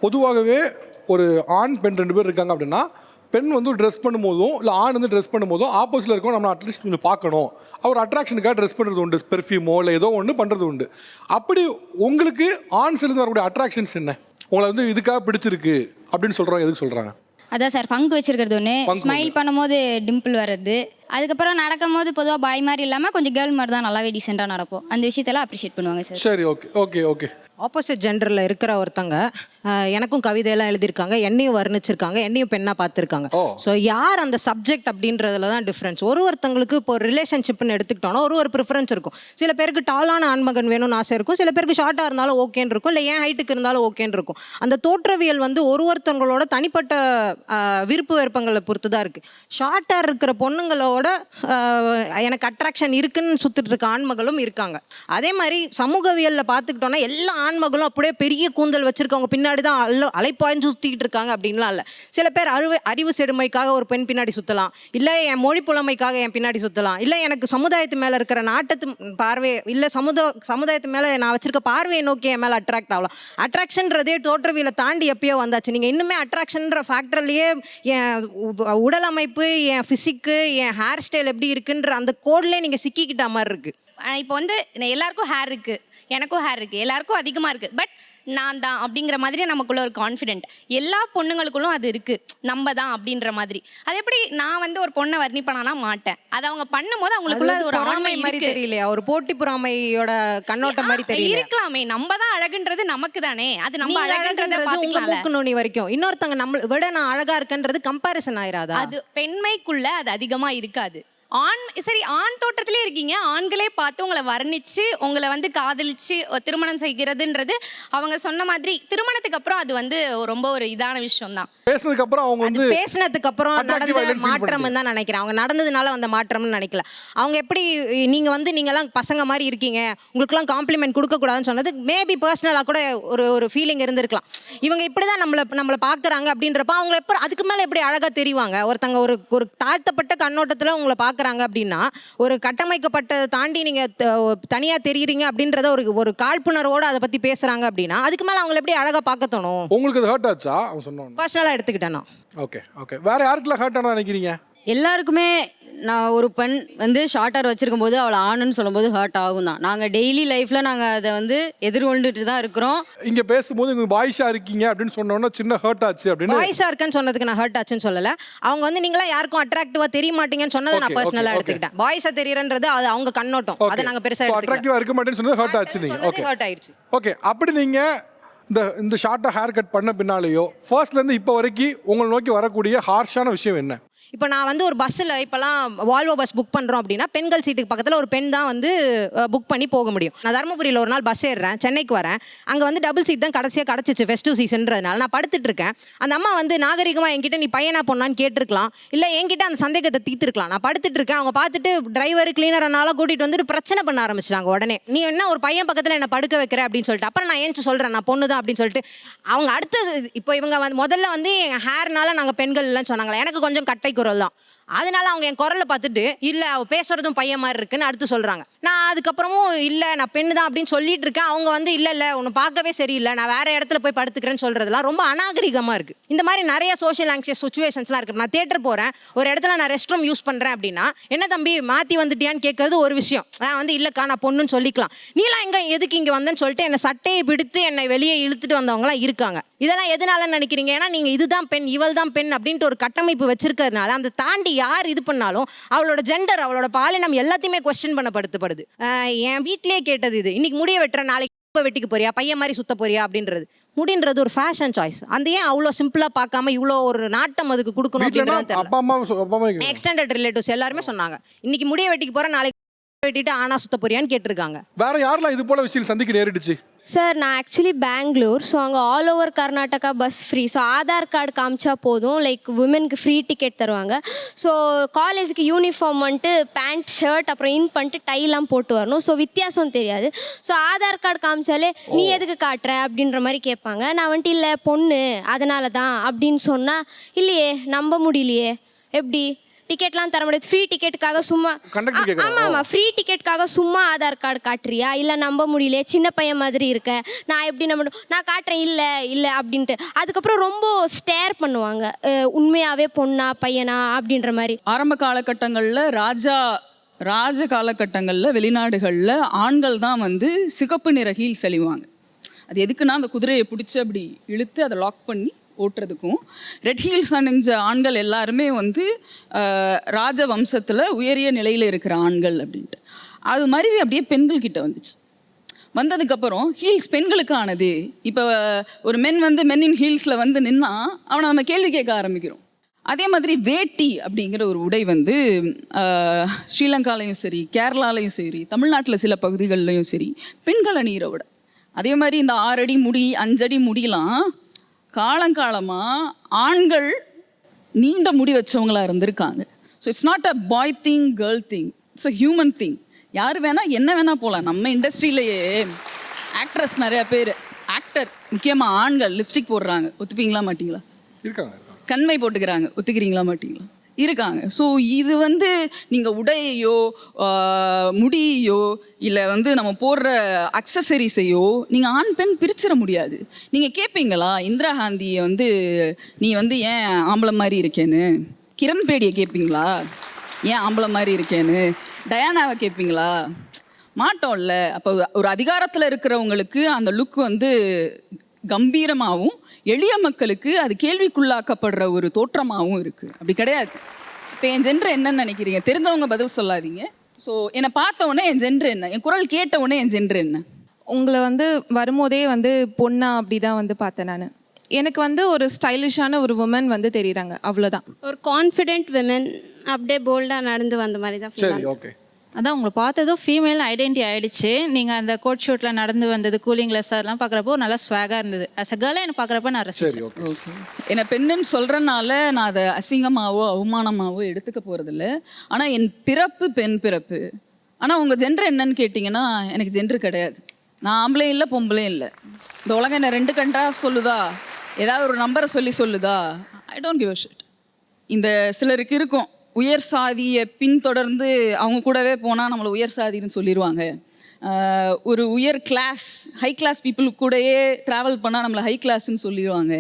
பொதுவாகவே ஒரு ஆண் பெண் 2 பேர் இருக்காங்க அப்படின்னா பெண் வந்து ட்ரெஸ் பண்ணும்போதும் இல்லை ஆண் வந்து ட்ரெஸ் பண்ணும்போதும் ஆப்போசிட்டில் இருக்கோம் நம்ம அட்லீஸ்ட் கொஞ்சம் பார்க்கணும். அவர் அட்ராக்ஷனுக்காக ட்ரெஸ் பண்ணுறது உண்டு, பெர்ஃப்யூமோ இல்லை ஏதோ ஒன்று பண்ணுறது உண்டு. அப்படி உங்களுக்கு ஆண் சேர்ந்து வரக்கூடிய அட்ராக்ஷன்ஸ் என்ன? உங்களை வந்து இதுக்காக பிடிச்சிருக்கு அப்படின்னு சொல்கிறாங்க, எதுக்கு சொல்கிறாங்க? அதான் சார், ஃபங்க் வச்சிருக்கிறது ஒன்று, ஸ்மைல் பண்ணும்போது டிம்பிள் வர்றது, அதுக்கப்புறம் நடக்கும்போது பொதுவாக பாய் மாதிரி இல்லாமல் கொஞ்சம் கேர்ள் மாதிரி தான் நல்லாவே டீசெண்டாக நடப்போம். அந்த விஷயத்தெல்லாம் அப்ரிஷியேட் பண்ணுவாங்க சார். சரி, ஓகே ஓகே ஓகே. ஆப்போசிட் ஜெண்டரில் இருக்கிற ஒருத்தங்க எனக்கும் கவிதையெல்லாம் எழுதியிருக்காங்க, என்னையும் வர்ணிச்சிருக்காங்க, என்னையும் பெண்ணாக பார்த்துருக்காங்க. ஸோ யார் அந்த சப்ஜெக்ட் அப்படின்றதுல தான் டிஃப்ரென்ஸ். ஒருத்தங்களுக்கு இப்போ ரிலேஷன்ஷிப்னு எடுத்துக்கிட்டோன்னா ஒரு ப்ரிஃபரன்ஸ் இருக்கும். சில பேருக்கு டாலான ஆண்மகன் வேணும்னு ஆசை இருக்கும், சில பேருக்கு ஷார்ட்டாக இருந்தாலும் ஓகேன்னு இருக்கும், இல்லை ஏன் ஹைட்டுக்கு இருந்தாலும் ஓகேன்னு இருக்கும். அந்த தோற்றவியல் வந்து ஒருத்தங்களோட தனிப்பட்ட விருப்பு வெறுப்பங்களை பொறுத்து தான் இருக்குது. ஷார்ட்டாக இருக்கிற பொண்ணுங்களோட எனக்கு அட்ராக்ஷன் இருக்குன்னு சுற்றிட்டு இருக்க ஆண்மகளும் இருக்காங்க. அதே மாதிரி சமூகவியலில் பார்த்துக்கிட்டோன்னா எல்லா ஆண்மகளும் அப்படியே பெரிய கூந்தல் வச்சுருக்கவங்க பின்னாடி தான் அலைப்பாய்ஞ்சு சுற்றிக்கிட்டு இருக்காங்க அப்படின்லாம் இல்லை. சில பேர் அறிவு செடுமைக்காக ஒரு பெண் பின்னாடி சுற்றலாம், இல்லை என் மொழி புலமைக்காக என் பின்னாடி சுற்றலாம், இல்லை எனக்கு சமுதாயத்து மேலே இருக்கிற நாட்டத்து பார்வை, இல்லை சமுதாயத்து மேலே நான் வச்சுருக்க பார்வையை நோக்கி என் மேலே அட்ராக்ட் ஆகலாம். அட்ராக்ஷன்றதே தோற்றவியலை தாண்டி எப்பயோ வந்தாச்சு. நீங்கள் இன்னுமே அட்ராக்ஷன்ற ஃபேக்டர்லேயே என் உடல் அமைப்பு, என் ஃபிசிக்கு, என் ஹேர் ஸ்டைல் எப்படி இருக்குன்ற அந்த கோட்லேயே நீங்கள் சிக்கிக்கிட்ட மாதிரி இருக்குது. இப்போ வந்து எல்லாருக்கும் ஹேர் இருக்குது, எனக்கும் ஹேர் இருக்குது, எல்லாருக்கும் அதிகமாக இருக்குது. பட் நான் தான் அப்படிங்கிற மாதிரி நமக்குள்ள ஒரு கான்ஃபிடென்ட் எல்லா பொண்ணுங்களுக்குள்ளும் அது இருக்குது, நம்ம தான் அப்படின்ற மாதிரி. அது எப்படி நான் வந்து ஒரு பொண்ணை வர்ணிப்பனா மாட்டேன், அதை அவங்க பண்ணும்போது அவங்களுக்குள்ள ஒரு ஆண்மை மாதிரி தெரியலையா, ஒரு போட்டி பொறாமையோட கண்ணோட்டம் மாதிரி தெரியல. இருக்கலாமே, நம்ம தான் அழகுன்றது நமக்கு தானே, அது நம்ம அழகுன்றது உங்க மூக்கு நுனி வரைக்கும். இன்னொருத்தங்க நம்ம விட நான் அழகா இருக்கன்றது கம்பேரிசன் ஆயிராதா? அது பெண்மைக்குள்ள அது அதிகமா இருக்காது. ஆண் தோற்றத்திலே இருக்கீங்க, ஆண்களே பார்த்து உங்களை வர்ணிச்சு உங்களை வந்து காதலிச்சு திருமணம் செய்கிறதுன்றது அவங்க சொன்ன மாதிரி திருமணத்துக்கு அப்புறம் அது வந்து ரொம்ப ஒரு இதான விஷயம் தான். பேசினதுக்கு அப்புறம் அவங்க வந்து பேசினதுக்கு அப்புறம் நடந்த மாற்றம் தான் நினைக்கிறேன். அவங்க நடந்ததுனால வந்த மாற்றம்னு நினைக்கல. அவங்க எப்படி நீங்க வந்து நீங்கெல்லாம் பசங்க மாதிரி இருக்கீங்க, உங்களுக்குலாம் காம்ப்ளிமெண்ட் கொடுக்க கூடாதுன்னு சொன்னது மேபி பர்சனலா கூட ஒரு ஃபீலிங் இருந்திருக்கலாம். இவங்க இப்படிதான் நம்மளை பாக்குறாங்க அப்படின்றப்ப அவங்க எப்ப அதுக்கு மேல எப்படி அழகா தெரிவாங்க. ஒருத்தங்க ஒரு தாழ்த்தப்பட்ட கண்ணோட்டத்துல உங்களை பாக்குறாங்க அப்படின்னா, ஒரு கட்டமைக்கப்பட்டதை தாண்டி நீங்க தனியா தெரியுறீங்க அப்படின்றத ஒரு காழ்ப்புணர்வோட அதை பத்தி பேசுறாங்க அப்படின்னா அதுக்கு மேல அவங்களை எப்படி அழகா பார்க்க தோணும்? உங்களுக்கு அது ஹர்ட் ஆச்சா? அவங்க சொன்னோம் பர்சனலா எடுத்துக்கிட்டேன். Okay okay. வேற யாருக்குலாம் ஹர்ட் ஆனா நினைக்கிறீங்க? எல்லாருக்குமே. நான் ஒரு பெண் வந்து ஷார்ட் ஹேர் வச்சிருக்கும் போது அவளை ஆணுன்னு சொல்லும்போது ஹர்ட் ஆகும் தான். நாங்கள் டெய்லி லைஃப்ல நாங்கள் அதை வந்து எதிர்கொண்டுட்டு தான் இருக்கிறோம். இங்க பேசும்போது நீங்க பாய்ஸா இருக்கீங்க அப்படின்னு சொன்னோன்னா சின்ன ஹர்ட் ஆச்சு அப்படின்னு. பாய்ஸா இருக்கேன்னு சொன்னதுக்கு நான் ஹர்ட் ஆச்சுன்னு சொல்லல. அவங்க வந்து நீங்களா யாருக்கும் அட்ராக்டிவா தெரிய மாட்டீங்கன்னு சொன்னதை நான் பர்சனலா எடுத்துக்கிட்டேன். பாய்ஸா தெரியறன்றது அது அவங்க கண்ணோட்டம், அதை நாங்க பெருசா எடுத்துக்கிட்டோம். அட்ராக்டிவா இருக்க மாட்டேன்னு சொன்னது ஹர்ட் ஆச்சு நீங்க. ஓகே, ஹர்ட் ஆயிருச்சு. ஓகே. அப்படி நீங்க இந்த ஷார்ட்டா ஹேர் கட் பண்ண பின்னாலேயோ ஃபர்ஸ்ட்ல இருந்து இப்போ வரைக்கும் உங்களை நோக்கி வரக்கூடிய ஹார்ஷான விஷயம் என்ன? இப்போ நான் வந்து ஒரு பஸ்ஸில் இப்போலாம் வால்வோ பஸ் புக் பண்ணுறோம் அப்படின்னா பெண்கள் சீட்டுக்கு பக்கத்தில் ஒரு பெண் தான் வந்து புக் பண்ணி போக முடியும். நான் தருமபுரியில் ஒரு நாள் பஸ் ஏறுறேன், சென்னைக்கு வரேன். அங்கே வந்து டபுள் சீட் தான் கடைசியாக கிடச்சிச்சு ஃபெஸ்டிவ் சீசன்றதுனால. நான் படுத்துட்டு இருக்கேன். அந்த அம்மா வந்து நாகரிகமாக என்கிட்ட நீ பையனா பொண்ணான்னு கேட்டிருக்கலாம், இல்லை என்கிட்ட அந்த சந்தேகத்தை தீர்த்துருக்கலாம். நான் படுத்துட்டு இருக்கேன். அவங்க பார்த்துட்டு டிரைவர் கிளீனர்னால கூட்டிகிட்டு வந்துட்டு பிரச்சனை பண்ண ஆரம்பிச்சிட்டாங்க. உடனே நீ என்ன ஒரு பையன் பக்கத்தில் என்ன படுக்க வைக்கிற அப்படின்னு சொல்லிட்டு. அப்புறம் நான் ஏன் சொல்கிறேன் நான் பொண்ணு தான் அப்படின்னு சொல்லிட்டு. அவங்க அடுத்தது இப்போ இவங்க வந்து முதல்ல வந்து எங்கள் ஹேர்னால நாங்கள் பெண்கள் இல்லைன்னு சொன்னாங்களே, எனக்கு கொஞ்சம் கட்டை குரல் தான். அதனால அவங்க என் குரலை பார்த்துட்டு இல்லை அவள் பேசுறதும் பையன் மாதிரி இருக்குன்னு அடுத்து சொல்கிறாங்க. நான் அதுக்கப்புறமும் இல்லை நான் பெண்ணு தான் அப்படின்னு சொல்லிட்டு இருக்கேன். அவங்க வந்து இல்லை உன்னை பார்க்கவே சரியில்லை, நான் வேற இடத்துல போய் படுத்துக்கிறேன்னு சொல்கிறதுலாம் ரொம்ப அநாகரிகமாக இருக்குது. இந்த மாதிரி நிறைய சோஷியல் ஆங்ஷியஸ் சுச்சுவேஷன்ஸ்லாம் இருக்குது. நான் தியேட்டர் போகிறேன், ஒரு இடத்துல நான் ரெஸ்ட் ரூம் யூஸ் பண்ணுறேன் அப்படின்னா என்ன தம்பி மாற்றி வந்துட்டியான்னு கேட்கறது ஒரு விஷயம். நான் வந்து இல்லைக்கா நான் பொண்ணுன்னு சொல்லிக்கலாம். நீலாம் எதுக்கு இங்கே வந்தேன்னு சொல்லிட்டு என்னை சட்டையை பிடித்து என்னை வெளியே இழுத்துட்டு வந்தவங்களாம் இருக்காங்க. இதெல்லாம் எதனாலன்னு நினைக்கிறீங்க? ஏன்னா நீங்கள் இதுதான் பெண், இவள் தான் பெண் அப்படின்ட்டு ஒரு கட்டமைப்பு வச்சிருக்கிறதுனால அந்த தாண்டி யார் இது பண்ணாலும் அவளோட ஜெண்டர், அவளோட பாலினம் எல்லாத்தையுமே கொஸ்டின் பண்ணப்படுத்தப்படுது. என் வீட்டிலேயே கேட்டது இது. இன்னைக்கு முடிய வெட்டுற, நாளைக்கு வெட்டிக்கு போறியா, பையன் மாதிரி சுத்த போறியா அப்படின்றது. முடின்றது ஒரு ஃபேஷன் சாய்ஸ். அந்த ஏன் அவ்வளோ சிம்பிளாக பார்க்காம இவ்வளோ ஒரு நாட்டம் அதுக்கு கொடுக்கணும் அப்படின்றது எக்ஸ்டெண்டட் ரிலேட்டிவ்ஸ் எல்லாருமே சொன்னாங்க. இன்னைக்கு முடிய வெட்டிக்கு போற, நாளைக்கு வெட்டிட்டு ஆனா சுத்த போறியான்னு கேட்டிருக்காங்க. வேற யாரெல்லாம் இது போல விஷயம் சந்திக்க நேரிடுச்சு? சார் நான் ஆக்சுவலி பெங்களூர். ஸோ அங்கே all over Karnataka bus free. So Aadhaar card காமிச்சா போதும், லைக் உமனுக்கு ஃப்ரீ டிக்கெட் தருவாங்க. ஸோ காலேஜுக்கு யூனிஃபார்ம் வந்துட்டு பேண்ட் ஷர்ட் அப்புறம் இன் பண்ணிட்டு டைலாம் போட்டு வரணும். ஸோ வித்தியாசம் தெரியாது. ஸோ ஆதார் கார்டு காமிச்சாலே நீ எதுக்கு காட்டுற அப்படின்ற மாதிரி கேட்பாங்க. நான் வந்துட்டு இல்லை பொண்ணு அதனால தான் அப்படின்னு சொன்னால் இல்லையே நம்ப முடியலையே எப்படி டிக்கெட்லாம் தர முடியாது, ஃப்ரீ டிக்கெட்டுக்காக சும்மா Conductor கேக்குறாங்க. ஆமாம் ஆமாம், ஃப்ரீ டிக்கெட்டுக்காக சும்மா ஆதார் கார்டு காட்டுறியா, இல்லை நம்ப முடியல, சின்ன பையன் மாதிரி இருக்க, நான் எப்படி நான் காட்டுறேன், இல்லை இல்லை அப்படின்ட்டு. அதுக்கப்புறம் ரொம்ப ஸ்டேர் பண்ணுவாங்க, உண்மையாகவே பொண்ணா பையனா அப்படின்ற மாதிரி. ஆரம்ப காலகட்டங்களில் ராஜ காலகட்டங்களில் வெளிநாடுகளில் ஆண்கள் தான் வந்து சிகப்பு நிற ஹீல்ஸ் அணிவாங்க. அது எதுக்குன்னா அந்த குதிரையை பிடிச்சி அப்படி இழுத்து அதை லாக் பண்ணி ஓட்டுறதுக்கும். ரெட் ஹீல்ஸ் அணிஞ்ச ஆண்கள் எல்லாருமே வந்து ராஜ வம்சத்தில் உயரிய நிலையில் இருக்கிற ஆண்கள் அப்படின்ட்டு. அது மாதிரி அப்படியே பெண்கள்கிட்ட வந்துச்சு. வந்ததுக்கப்புறம் ஹீல்ஸ் பெண்களுக்கானது. இப்போ ஒரு மென் இன் ஹீல்ஸில் வந்து நின்னா அவனை நம்ம கேள்வி கேட்க ஆரம்பிக்கிறோம். அதே மாதிரி வேட்டி அப்படிங்கிற ஒரு உடை வந்து ஸ்ரீலங்காலையும் சரி, கேரளாலையும் சரி, தமிழ்நாட்டில் சில பகுதிகளிலையும் சரி பெண்கள் அணிகிற உடை. அதே மாதிரி இந்த 6 அடி முடி 5 அடி முடியெலாம் காலங்காலமாக ஆண்கள் நீண்ட முடி வச்சவங்களா இருந்திருக்காங்க. So it's not a bye thing girl thing, it's a human thing. யார் வேணால் என்ன வேணால் போகலாம். நம்ம இண்டஸ்ட்ரியிலேயே ஆக்ட்ரஸ் நிறையா பேர், ஆக்டர் முக்கியமாக ஆண்கள் லிப்ஸ்டிக் போடுறாங்க, ஒத்துப்பீங்களா மாட்டிங்களா? இருக்காங்க. கண்மை போட்டுக்கிறாங்க, ஒத்துக்கிறீங்களா மாட்டிங்களா? இருக்காங்க. ஸோ இது வந்து நீங்கள் உடையையோ முடியையோ இல்லை வந்து நம்ம போடுற அக்சசரிஸையோ நீங்கள் ஆண் பெண் பிரிச்சிட முடியாது. நீங்கள் கேட்பீங்களா இந்திரா காந்தியை வந்து நீ வந்து ஏன் ஆம்பளை மாதிரி இருக்கேன்னு? கிரண் பேடியை கேட்பீங்களா ஏன் ஆம்பளை மாதிரி இருக்கேன்னு? டயானாவை கேட்பீங்களா? மாட்டோம்ல. அப்போ ஒரு அதிகாரத்தில் இருக்கிறவங்களுக்கு அந்த லுக் வந்து கம்பீரமாகவும், எளிய மக்களுக்கு அது கேள்விக்குள்ளாக்கப்படுற ஒரு தோற்றமாகவும் இருக்குது. அப்படி கிடையாது. இப்போ என் ஜெண்டர் என்னன்னு நினைக்கிறீங்க? தெரிஞ்சவங்க பதில் சொல்லாதீங்க. ஸோ என்னை பார்த்த உடனே என் ஜெண்டர் என்ன, என் குரல் கேட்ட உடனே என் ஜெண்டர் என்ன? உங்களை வந்து வரும்போதே வந்து பொண்ணா அப்படி தான் வந்து பார்த்தேன் நான். எனக்கு வந்து ஒரு ஸ்டைலிஷான ஒரு உமன் வந்து தெரியுறாங்க, அவ்வளோதான். ஒரு கான்ஃபிடென்ட் விமன், அப்படியே போல்டாக நடந்து வந்த மாதிரி தான் feel சரி, ஆகுது. ஓகே. அதான் உங்களை பார்த்ததும் ஃபீமேல் ஐடென்டி ஆகிடுச்சு. நீங்கள் அந்த கோட் ஷூட்டில் நடந்து வந்தது, கூலிங் கிளாஸ் அதெல்லாம் பார்க்குறப்போ நல்லா ஸ்வாகாக இருந்தது. அஸ் அ கேர்ளாக எனக்கு பார்க்குறப்ப நான் சரி, ரசிச்சேன். ஓகே. என்னை பெண்ணுன்னு சொல்கிறனால நான் அதை அசிங்கமாவோ அவமானமாவோ எடுத்துக்க போகிறதில்ல. ஆனால் என் பிறப்பு பெண் பிறப்பு. ஆனால் உங்கள் ஜெண்டர் என்னன்னு கேட்டிங்கன்னா எனக்கு ஜெண்டர் கிடையாது. நான் ஆம்பளையும் இல்லை பொம்பளையும் இல்லை. இந்த உலகம் என்ன 2 கண்டா சொல்லுதா? ஏதாவது ஒரு நம்பரை சொல்லுதா? I don't give a shit. இந்த சிலருக்கு இருக்கும், உயர் சாதியை பின்தொடர்ந்து அவங்க கூடவே போனால் நம்மளை உயர் சாதின்னு சொல்லிடுவாங்க. ஒரு உயர் கிளாஸ் ஹை கிளாஸ் பீப்புள் கூடயே ட்ராவல் பண்ணால் நம்மளை ஹை கிளாஸ்ன்னு சொல்லிடுவாங்க.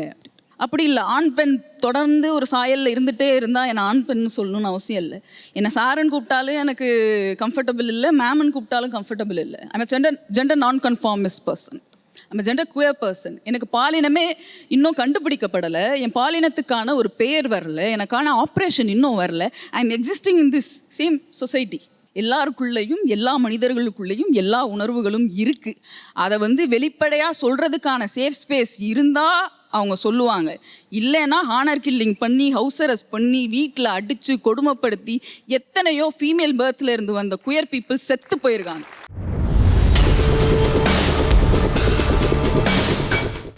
அப்படி இல்லை. ஆண் பெண் தொடர்ந்து ஒரு சாயலில் இருந்துகிட்டே இருந்தால் என்னை ஆண் பெண்ணு சொல்லணும்னு அவசியம் இல்லை. என்னை சாருன்னு கூப்பிட்டாலும் எனக்கு கம்ஃபர்டபுள் இல்லை, மேமன் கூப்பிட்டாலும் கம்ஃபர்டபுள் இல்லை. I'm gender non conformist person, I'm gender queer person. எனக்கு பாலினமே இன்னும் கண்டுபிடிக்கப்படலை, என் பாலினத்துக்கான ஒரு பெயர் வரல, எனக்கான ஆப்ரேஷன் இன்னும் வரல. I am existing in this same society. எல்லாருக்குள்ளேயும் எல்லா மனிதர்களுக்குள்ளேயும் எல்லா உணர்வுகளும் இருக்குது. அதை வந்து வெளிப்படையாக சொல்கிறதுக்கான சேஃப் ஸ்பேஸ் இருந்தால் அவங்க சொல்லுவாங்க. இல்லைன்னா ஹானர் கில்லிங் பண்ணி, ஹவுஸ் அரெஸ்ட் பண்ணி, வீட்டில் அடித்து கொடுமைப்படுத்தி எத்தனையோ ஃபீமேல் பர்த்தில் இருந்து வந்த குயர் பீப்புள் செத்து போயிருக்காங்க.